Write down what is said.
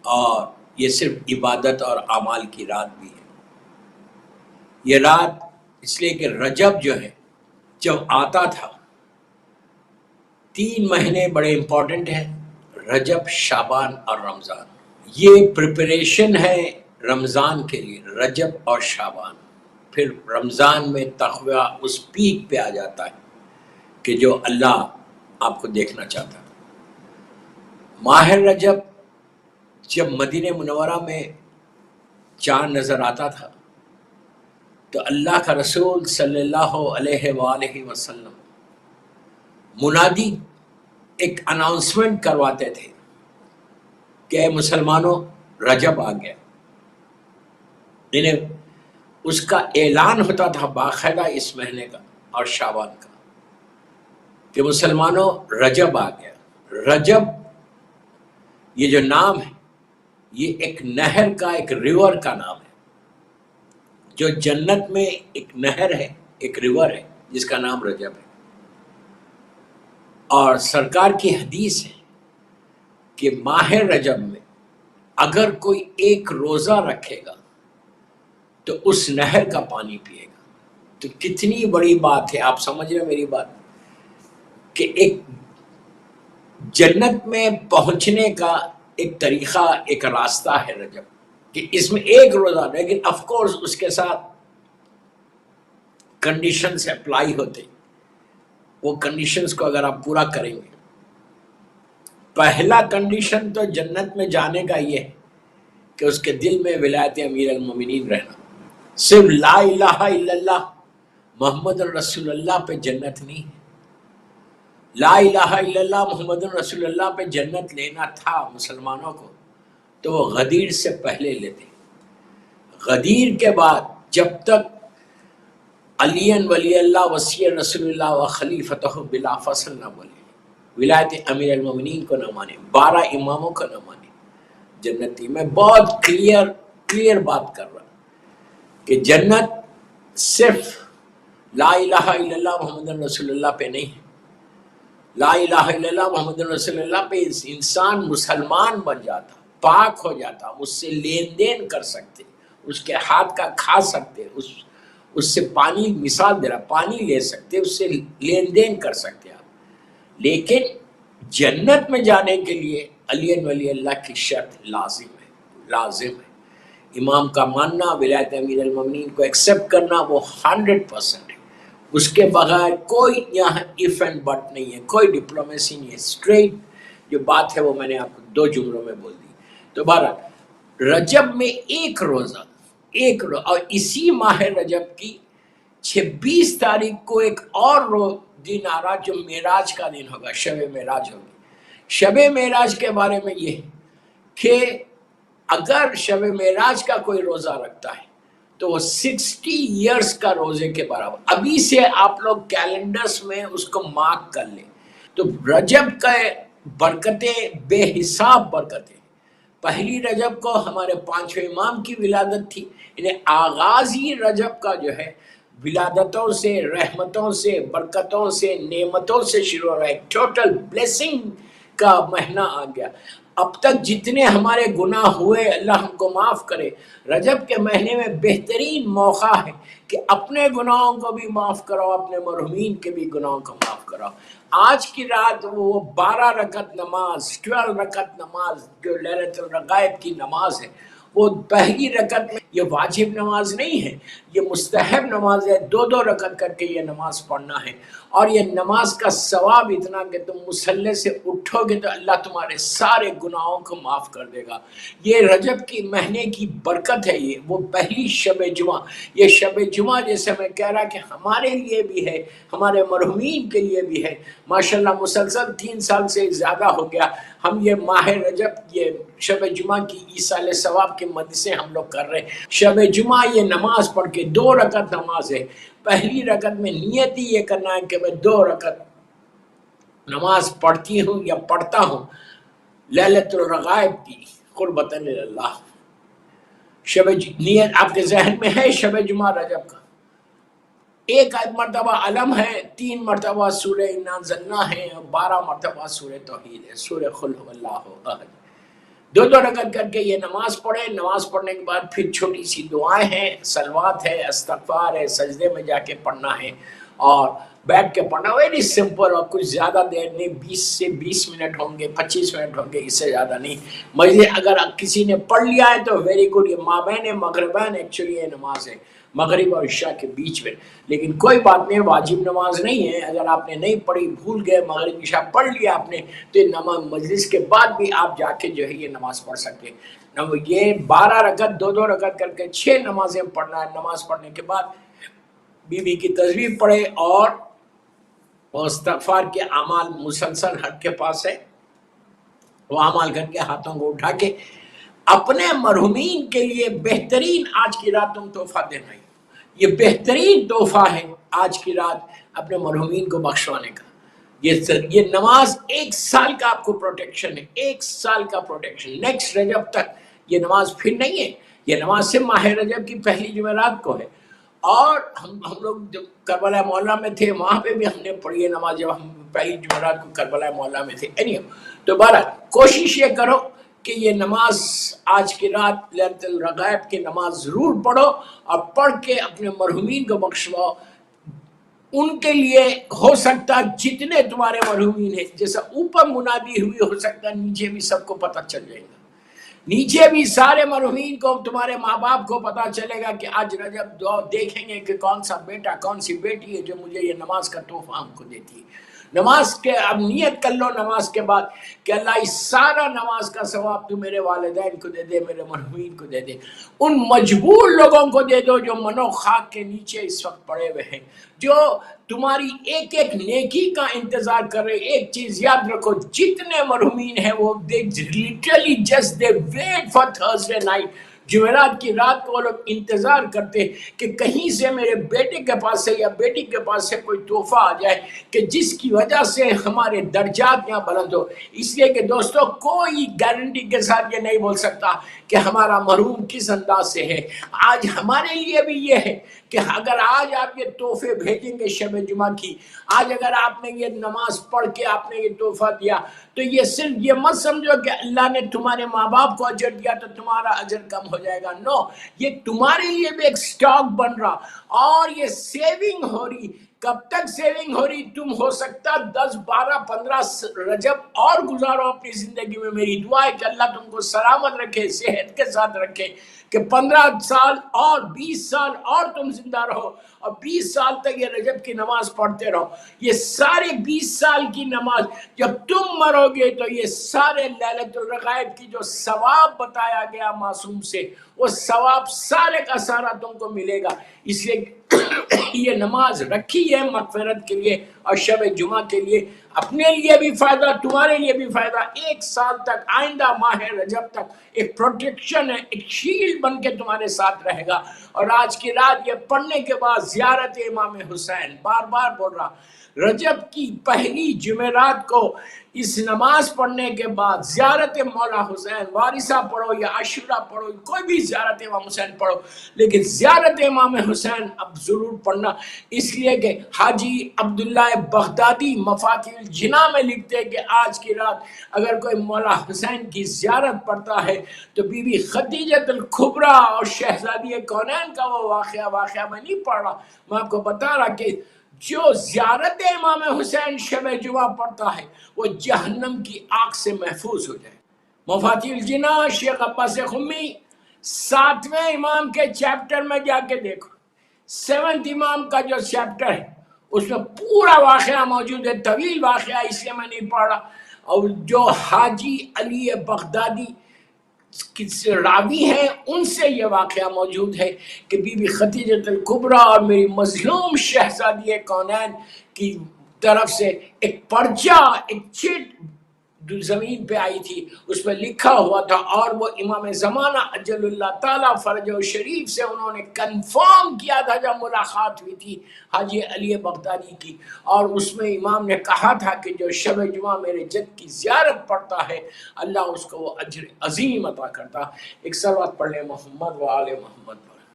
اور یہ صرف عبادت اور اعمال کی رات بھی ہے۔ یہ رات اس لیے کہ رجب جو ہے جب آتا تھا، 3 مہینے بڑے امپورٹنٹ ہیں، رجب، شعبان اور رمضان۔ یہ پریپریشن ہے رمضان کے لیے، رجب اور شعبان۔ پھر رمضان میں تقویٰ اس پیک پہ آ جاتا ہے کہ جو اللہ آپ کو دیکھنا چاہتا ہے۔ ماہ رجب جب مدینہ منورہ میں چاند نظر آتا تھا تو اللہ کا رسول صلی اللہ علیہ وآلہ وسلم منادی ایک اناؤنسمنٹ کرواتے تھے کہ اے مسلمانوں رجب آ گیا، یعنی اس کا اعلان ہوتا تھا باقاعدہ اس مہینے کا اور شعبان کا کہ مسلمانوں رجب آ گیا۔ رجب یہ جو نام ہے یہ ایک نہر کا، ایک ریور کا نام ہے، جو جنت میں ایک نہر ہے، ایک ریور ہے جس کا نام رجب ہے۔ اور سرکار کی حدیث ہے کہ ماہ رجب میں اگر کوئی ایک روزہ رکھے گا تو اس نہر کا پانی پیے گا۔ تو کتنی بڑی بات ہے، آپ سمجھ رہے ہیں میری بات، کہ ایک جنت میں پہنچنے کا ایک طریقہ، ایک راستہ ہے رجب، کہ اس میں ایک روزہ، لیکن آف کورس اس کے ساتھ کنڈیشنز اپلائی ہوتے، وہ کنڈیشنز کو اگر آپ پورا کریں گے، پہلا کنڈیشن تو جنت میں جانے کا یہ ہے کہ اس کے دل میں ولایت امیر المومنین رہنا، صرف لا الہ الا اللہ محمد رسول اللہ پہ جنت نہیں ہے۔ لا الہ الا اللہ محمد رسول اللہ پہ جنت لینا تھا مسلمانوں کو تو وہ غدیر سے پہلے لیتے، غدیر کے بعد جب تک علی ولی اللہ وصی رسول اللہ و خلیفتہ بلا فصل نہ بولے، ولایت امیر المومنین کو نہ مانے، 12 اماموں کو نہ مانے، جنتی۔ میں بہت کلیئر بات کر رہا ہوں کہ جنت صرف لا الہ الا اللہ محمد رسول اللہ پہ نہیں ہے، لا الہ الا اللہ محمد رسول اللہ پہ انسان مسلمان بن جاتا، پاک ہو جاتا، اس سے لین دین کر سکتے، اس کے ہاتھ کا کھا سکتے، اس سے پانی، مثال دے رہا، پانی لے سکتے، اس سے لین دین کر سکتے آپ۔ لیکن جنت میں جانے کے لیے علی ولی اللہ کی شرط لازم ہے، امام کا ماننا، ولایت امیر المومنین کو ایکسیپٹ کرنا، وہ 100% ہے، اس کے بغیر کوئی یہاں ایف اینڈ بٹ نہیں ہے، کوئی ڈپلومیسی نہیں ہے، اسٹریٹ جو بات ہے وہ میں نے آپ کو 2 جملوں میں بول دی۔ تو بہرحال رجب میں ایک روزہ، اور اسی ماہ رجب کی 26 تاریخ کو ایک اور دن آ رہا جو معراج کا دن ہوگا، شب معراج ہوگی۔ شب معراج کے بارے میں یہ کہ اگر شب معراج کا کوئی روزہ رکھتا ہے تو وہ 60 ایئرس کا روزے کے برابر۔ ابھی سے آپ لوگ کیلنڈرز میں اس کو مارک کر لیں۔ تو رجب کا برکتیں بے حساب برکتیں۔ پہلی رجب کو ہمارے 5 امام کی ولادت تھی، انہیں آغاز ہی رجب کا جو ہے ولادتوں سے، رحمتوں سے، برکتوں سے، نعمتوں سے شروع ہو رہا ہے، ٹوٹل بلیسنگ کا مہینہ آ گیا۔ اب تک جتنے ہمارے گناہ ہوئے اللہ ہم کو معاف کرے، رجب کے مہینے میں بہترین موقع ہے کہ اپنے گناہوں کو بھی معاف کرو، اپنے مرحومین کے بھی گناہوں کو معاف کرو۔ آج کی رات وہ 12 رکعت نماز، 12 رکعت نماز جو لیلۃ الرغائب کی نماز ہے، وہ پہلی رکعت میں یہ واجب نماز نہیں ہے، یہ مستحب نماز ہے، 2 رکعت کر کے یہ نماز پڑھنا ہے۔ اور یہ نماز کا ثواب اتنا کہ تم مصلی سے اٹھو گے تو اللہ تمہارے سارے گناہوں کو معاف کر دے گا۔ یہ رجب کی مہینے کی برکت ہے، یہ وہ پہلی شب جمعہ۔ یہ شب جمعہ جیسے میں کہہ رہا کہ ہمارے لیے بھی ہے، ہمارے مرحومین کے لیے بھی ہے۔ ماشاءاللہ مسلسل 3 سال سے زیادہ ہو گیا ہم یہ ماہ رجب، یہ شب جمعہ کی ایصال ثواب کے مجلسیں ہم لوگ کر رہے ہیں۔ شب جمعہ یہ نماز پڑھ کے 2 رکعت نماز ہے، پہلی رکعت میں نیت ہی یہ کرنا ہے کہ میں 2 رکعت نماز پڑھتی ہوں یا پڑھتا ہوں لیلۃ الرغائب کی قربۃ اللہ۔ نیت آپ کے ذہن میں ہے شب جمعہ رجب کا؟ 1 مرتبہ علم ہے، 3 مرتبہ سورہ انا انزلنا ہے، اور 12 مرتبہ سورہ توحید ہے، سورہ قل هو اللہ احد۔ دو دو رکعت کر کے یہ نماز پڑھیں. نماز پڑھنے کے بعد پھر چھوٹی سی دعائیں ہیں، صلوات ہے، استغفار ہے، سجدے میں جا کے پڑھنا ہے اور بیٹھ کے پڑھنا. ویری سمپل، اور کچھ زیادہ دیر نہیں، 20 منٹ ہوں گے، 25 منٹ ہوں گے، اس سے زیادہ نہیں. مجھے اگر کسی نے پڑھ لیا ہے تو ویری گڈ. یہ مابین مغربین ایکچولی یہ نماز ہے، مغرب اور عشاء کے بیچ میں. لیکن کوئی بات نہیں، واجب نماز نہیں ہے. اگر آپ نے نہیں پڑھی، بھول گئے، مغرب عشاء پڑھ لیا آپ نے، تو یہ نماز مجلس کے بعد بھی آپ جا کے جو ہے یہ نماز پڑھ سکتے ہیں. یہ 12 رکعت، دو دو رکعت کر کے 6 نمازیں پڑھنا ہے. نماز پڑھنے کے بعد بی بی کی تسبیح پڑھے اور استغفار کے اعمال مسلسل حد کے پاس ہے، وہ اعمال کر کے ہاتھوں کو اٹھا کے اپنے مرحومین کے لیے بہترین آج کی رات تم تحفہ دینا ہے. یہ بہترین تحفہ ہے آج کی رات اپنے مرحومین کو بخشوانے کا. یہ نماز 1 سال کا آپ کو پروٹیکشن ہے، 1 سال کا پروٹیکشن. نیکسٹ رجب تک یہ نماز پھر نہیں ہے. یہ نماز صرف ماہ رجب کی پہلی جمعرات کو ہے. اور ہم لوگ جب کربلا مولا میں تھے وہاں پہ بھی ہم نے پڑھی ہے نماز، جب ہم پہلی جمعرات کو کربلا مولا میں تھے. تو بہرحال کوشش یہ کرو کہ یہ نماز آج کی رات لیلۃ الرغائب کی نماز ضرور پڑھو اور پڑھ کے اپنے مرحومین کو بخشواؤ. ان کے لیے ہو سکتا جتنے تمہارے مرحومین ہیں، جیسا اوپر منادی ہوئی، ہو سکتا نیچے بھی سب کو پتہ چل جائے گا. نیچے بھی سارے مرحومین کو، تمہارے ماں باپ کو پتہ چلے گا کہ آج رجب دعا دیکھیں گے کہ کون سا بیٹا کون سی بیٹی ہے جو مجھے یہ نماز کا تحفہ ہم کو دیتی ہے. نماز کے اب نیت کر لو نماز کے بعد کہ اللہ اس سارا نماز کا ثواب تو میرے والدین کو دے دے، میرے مرحومین کو دے دے، ان مجبور لوگوں کو دے دو جو منو خاک کے نیچے اس وقت پڑے ہوئے ہیں، جو تمہاری ایک ایک نیکی کا انتظار کر رہے. ایک چیز یاد رکھو، جتنے مرحومین ہیں وہ literally just they wait for Thursday night. جمعرات کی رات کو وہ لوگ انتظار کرتے کہ کہیں سے میرے بیٹے کے پاس سے یا بیٹی کے پاس سے کوئی تحفہ آ جائے کہ جس کی وجہ سے ہمارے درجات یہاں بلند ہو. اس لیے کہ دوستو کوئی گارنٹی کے ساتھ یہ نہیں بول سکتا کہ ہمارا مرحوم کس انداز سے ہے. آج ہمارے لیے بھی یہ ہے کہ اگر آج آپ یہ تحفے بھیجیں گے شب جمعہ کی، آج اگر آپ نے یہ نماز پڑھ کے آپ نے یہ تحفہ دیا تو یہ صرف یہ مت سمجھو کہ اللہ نے تمہارے ماں باپ کو اجر دیا تو تمہارا اجر کم ہو جائے گا. نو، یہ تمہارے لیے بھی ایک سٹاک بن رہا اور یہ سیونگ ہو رہی. کب تک سیونگ ہو رہی؟ تم ہو سکتا 10 12 15 رجب اور گزارو اپنی زندگی میں. میری دعا ہے کہ اللہ تم کو سلامت رکھے، صحت کے ساتھ رکھے، کہ 15 سال اور 20 سال اور تم زندہ رہو اور 20 سال تک یہ رجب کی نماز پڑھتے رہو. یہ سارے 20 سال کی نماز جب تم مرو گے تو یہ سارے لیلۃ الرغائب کی جو ثواب بتایا گیا معصوم سے، وہ ثواب سارے کا سارا تم کو ملے گا. اس لیے یہ نماز رکھی ہے مغفرت کے لیے اور شب جمعہ کے لیے، اپنے لیے بھی فائدہ، تمہارے لیے بھی فائدہ. 1 سال تک آئندہ ماہ رجب تک ایک پروٹیکشن ہے، ایک شیلڈ بن کے تمہارے ساتھ رہے گا. اور آج کی رات یہ پڑھنے کے بعد زیارت امام حسین، بار بار بول رہا، رجب کی پہلی جمعرات کو اس نماز پڑھنے کے بعد زیارت مولا حسین، وارثہ پڑھو یا عاشورہ پڑھو، کوئی بھی زیارت امام حسین پڑھو، لیکن زیارت امام حسین اب ضرور پڑھنا. اس لیے کہ حاجی عبداللہ بغدادی مفاتیح الجناح میں لکھتے ہیں کہ آج کی رات اگر کوئی مولا حسین کی زیارت پڑھتا ہے تو بی بی خدیجۃ الکبریٰ اور شہزادی کونین کا وہ واقعہ میں نہیں پڑھ رہا، میں آپ کو بتا رہا کہ جو زیارت امام حسین شب جمعہ پڑھتا ہے وہ جہنم کی آگ سے محفوظ ہو جائے. مفاتیح الجناح شیخ عباس خمی 7ویں امام کے چیپٹر میں جا کے دیکھو، 7th امام کا جو چیپٹر ہے اس میں پورا واقعہ موجود ہے. طویل واقعہ اس لیے میں نہیں پڑھ رہا. اور جو حاجی علی بغدادی راوی ہیں ان سے یہ واقعہ موجود ہے کہ بی بی خدیجۃ الکبریٰ اور میری مظلوم شہزادی کونین کی طرف سے ایک پرچہ، ایک چٹ زمین پہ آئی تھی، اس میں لکھا ہوا تھا اور وہ امام زمانہ اجل اللہ تعالیٰ فرجہ شریف سے انہوں نے کنفرم کیا تھا جب ملاقات ہوئی تھی حاجی علی بغدادی کی، اور اس میں امام نے کہا تھا کہ جو شب جمعہ میرے جد کی زیارت پڑھتا ہے اللہ اس کو وہ اجر عظیم عطا کرتا. ایک صلوات پڑھ لیں محمد و آل محمد.